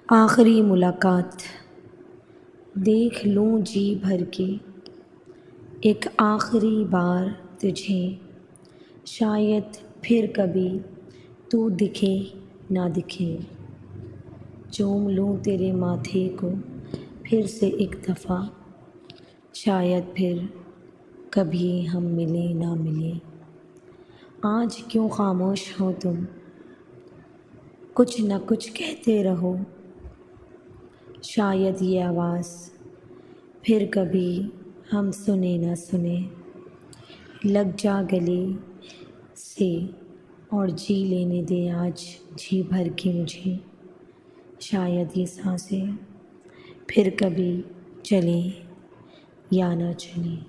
आखिरी मुलाकात। देख लूँ जी भर के एक आखिरी बार तुझे, शायद फिर कभी तू दिखे ना दिखे। चूम लूँ तेरे माथे को फिर से एक दफ़ा, शायद फिर कभी हम मिले ना मिले। आज क्यों खामोश हो तुम, कुछ न कुछ कहते रहो। शायद ये आवाज़ फिर कभी हम सुने न सुने। लग जा गले से और जी लेने दे आज जी भर के मुझे। शायद ये सांसें फिर कभी चलें या ना चलें।